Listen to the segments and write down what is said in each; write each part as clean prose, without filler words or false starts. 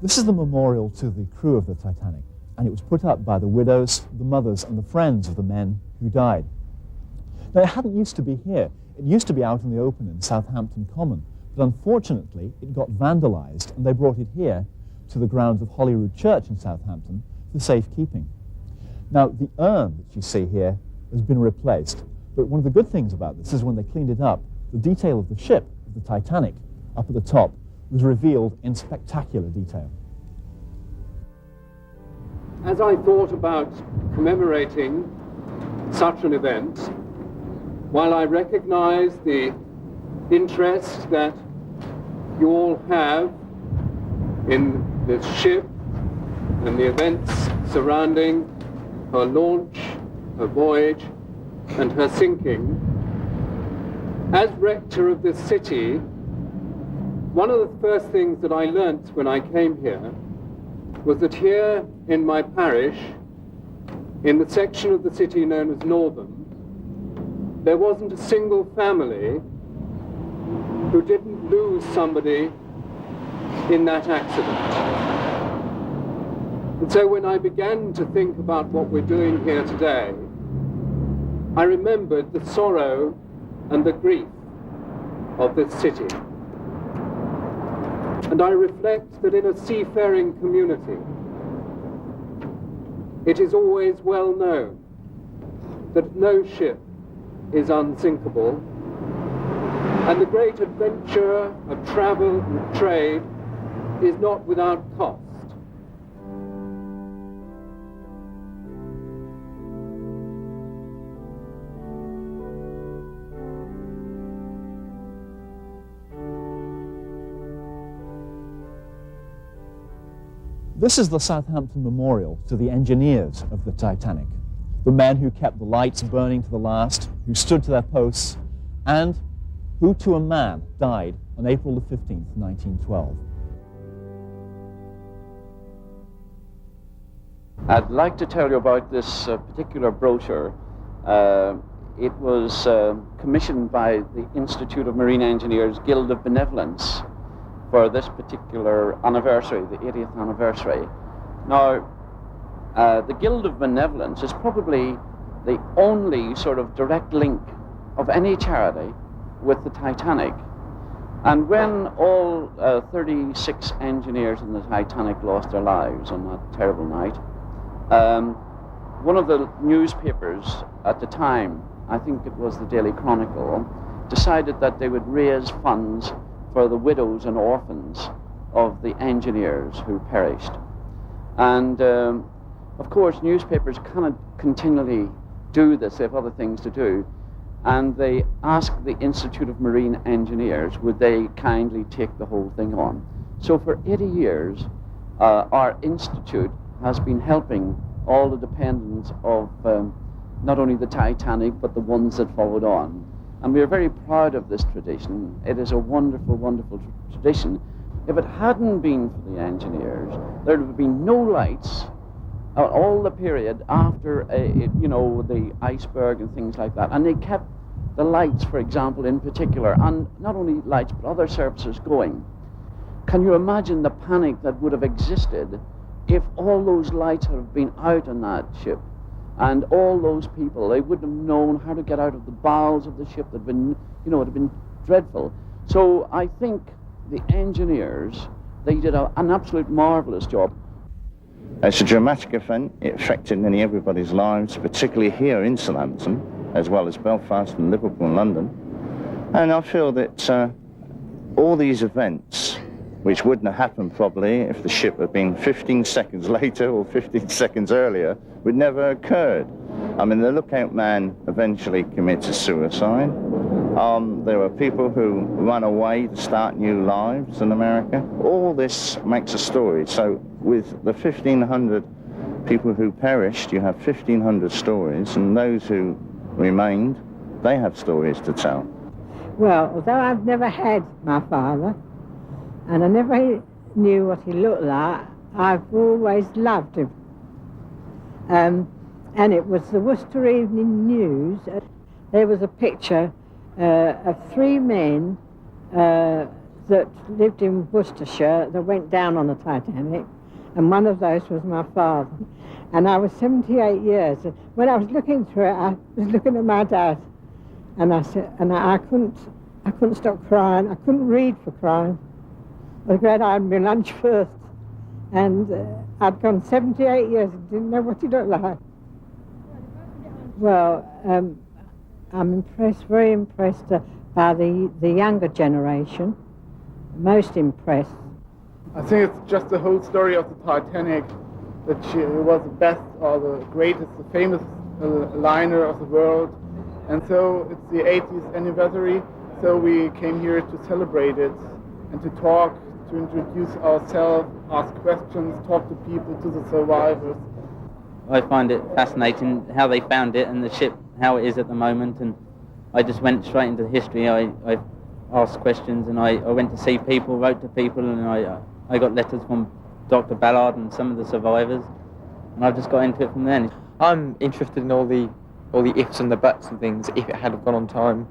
This is the memorial to the crew of the Titanic, and it was put up by the widows, the mothers, and the friends of the men who died. Now, it hadn't used to be here. It used to be out in the open in Southampton Common, but unfortunately, it got vandalized, and they brought it here to the grounds of Holyrood Church in Southampton for safekeeping. Now, the urn that you see here has been replaced, but one of the good things about this is when they cleaned it up, the detail of the ship, the Titanic, up at the top, was revealed in spectacular detail. As I thought about commemorating such an event, while I recognize the interest that you all have in this ship and the events surrounding her launch, her voyage, and her sinking, as rector of this city, one of the first things that I learnt when I came here was that here in my parish, in the section of the city known as Northam, there wasn't a single family who didn't lose somebody in that accident. And so when I began to think about what we're doing here today, I remembered the sorrow and the grief of this city. And I reflect that in a seafaring community, it is always well known that no ship is unsinkable, and the great adventure of travel and trade is not without cost. This is the Southampton Memorial to the engineers of the Titanic, the men who kept the lights burning to the last, who stood to their posts, and who to a man died on April the 15th, 1912. I'd like to tell you about this particular brochure. It was commissioned by the Institute of Marine Engineers Guild of Benevolence for this particular anniversary, the 80th anniversary. Now, the Guild of Benevolence is probably the only sort of direct link of any charity with the Titanic. And when all 36 engineers in the Titanic lost their lives on that terrible night, one of the newspapers at the time, I think it was the Daily Chronicle, decided that they would raise funds for the widows and orphans of the engineers who perished. And of course, newspapers cannot continually do this, they have other things to do. And they asked the Institute of Marine Engineers, would they kindly take the whole thing on? So for 80 years, our institute has been helping all the dependents of not only the Titanic, but the ones that followed on. And we are very proud of this tradition. It is a wonderful, wonderful tradition. If it hadn't been for the engineers, there would have been no lights all the period after, the iceberg and things like that. And they kept the lights, for example, in particular, and not only lights, but other services going. Can you imagine the panic that would have existed if all those lights had been out on that ship? And all those people, they wouldn't have known how to get out of the bowels of the ship. That had been, it had been dreadful. So I think the engineers, they did an absolute marvelous job. It's a dramatic event. It affected nearly everybody's lives, particularly here in Southampton, as well as Belfast and Liverpool and London. And I feel that all these events, which wouldn't have happened probably if the ship had been 15 seconds later or 15 seconds earlier, would never have occurred. I mean, the lookout man eventually committed suicide. There were people who ran away to start new lives in America. All this makes a story. So with the 1,500 people who perished, you have 1,500 stories, and those who remained, they have stories to tell. Well, although I've never had my father, and I never knew what he looked like, I've always loved him. And it was the Worcester Evening News. There was a picture of three men that lived in Worcestershire that went down on the Titanic, and one of those was my father. And I was 78 years. When I was looking through it, I was looking at my dad, and I said, and I couldn't stop crying. I couldn't read for crying. I was glad I had my lunch first, and I'd gone 78 years and didn't know what he looked like. Well, I'm impressed, very impressed by the younger generation. Most impressed. I think it's just the whole story of the Titanic, that she was the best or the greatest, the famous liner of the world. And so it's the 80th anniversary, so we came here to celebrate it and to talk, to introduce ourselves, ask questions, talk to people, to the survivors. I find it fascinating how they found it and the ship, how it is at the moment, and I just went straight into the history. I asked questions, and I went to see people, wrote to people, and I got letters from Dr. Ballard and some of the survivors, and I just got into it from then. I'm interested in all the ifs and the buts and things. If it had gone on time,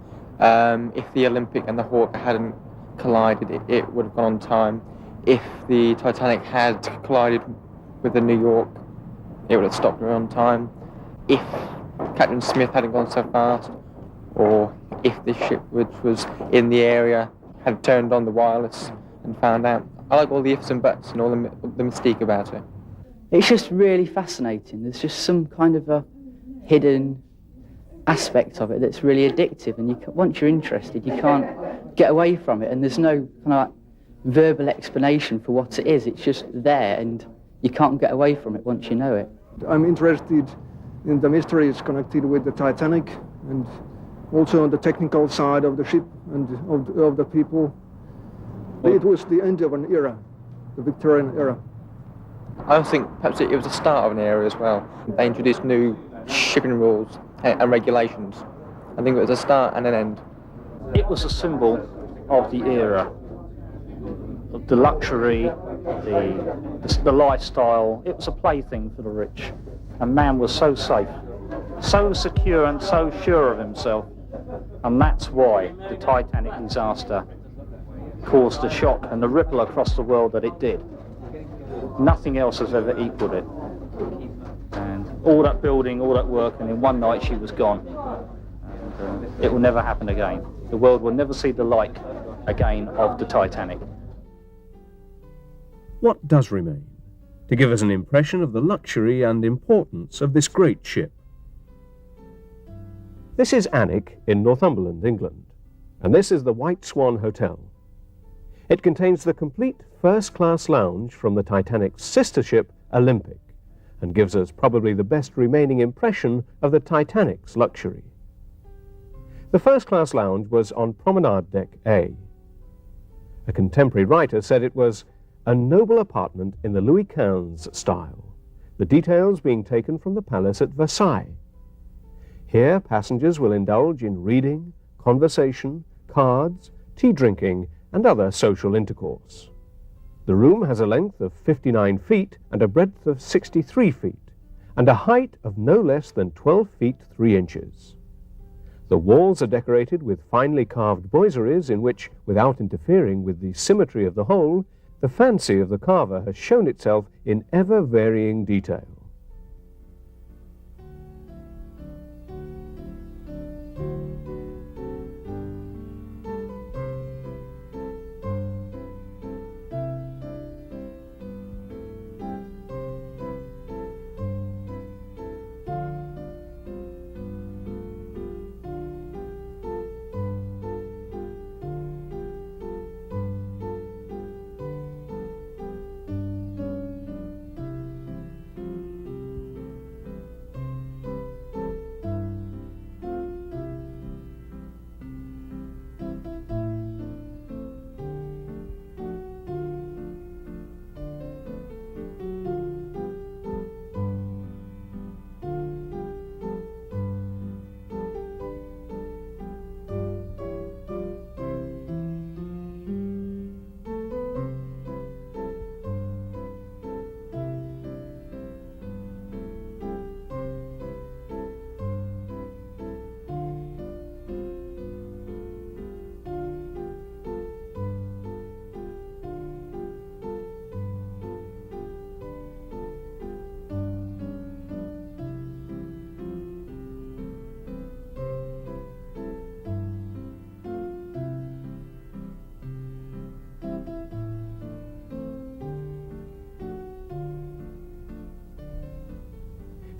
if the Olympic and the Hawke hadn't collided, it would have gone on time. If the Titanic had collided with the New York, it would have stopped her on time. If Captain Smith hadn't gone so fast, or if the ship which was in the area had turned on the wireless and found out. I like all the ifs and buts and all the mystique about it. It's just really fascinating. There's just some kind of a hidden aspect of it that's really addictive, and once you're interested, you can't get away from it, and there's no kind of like verbal explanation for what it is. It's just there, and you can't get away from it once you know it. I'm interested in the mysteries connected with the Titanic, and also on the technical side of the ship and of the people. It was the end of an era, the Victorian era. I think perhaps it was the start of an era as well. They introduced new shipping rules and regulations. I think it was a start and an end. It was a symbol of the era, of the luxury, the lifestyle. It was a plaything for the rich. And man was so safe, so secure and so sure of himself. And that's why the Titanic disaster caused the shock and the ripple across the world that it did. Nothing else has ever equaled it. And all that building, all that work, and in one night she was gone. And it will never happen again. The world will never see the like again of the Titanic. What does remain to give us an impression of the luxury and importance of this great ship? This is Alnwick in Northumberland, England, and this is the White Swan Hotel. It contains the complete first-class lounge from the Titanic's sister ship, Olympic, and gives us probably the best remaining impression of the Titanic's luxury. The first-class lounge was on Promenade Deck A. A contemporary writer said it was a noble apartment in the Louis XV style, the details being taken from the palace at Versailles. Here, passengers will indulge in reading, conversation, cards, tea drinking, and other social intercourse. The room has a length of 59 feet and a breadth of 63 feet, and a height of no less than 12 feet 3 inches. The walls are decorated with finely carved boiseries in which, without interfering with the symmetry of the whole, the fancy of the carver has shown itself in ever-varying detail.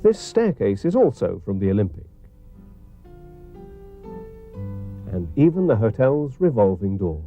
This staircase is also from the Olympic. And even the hotel's revolving door.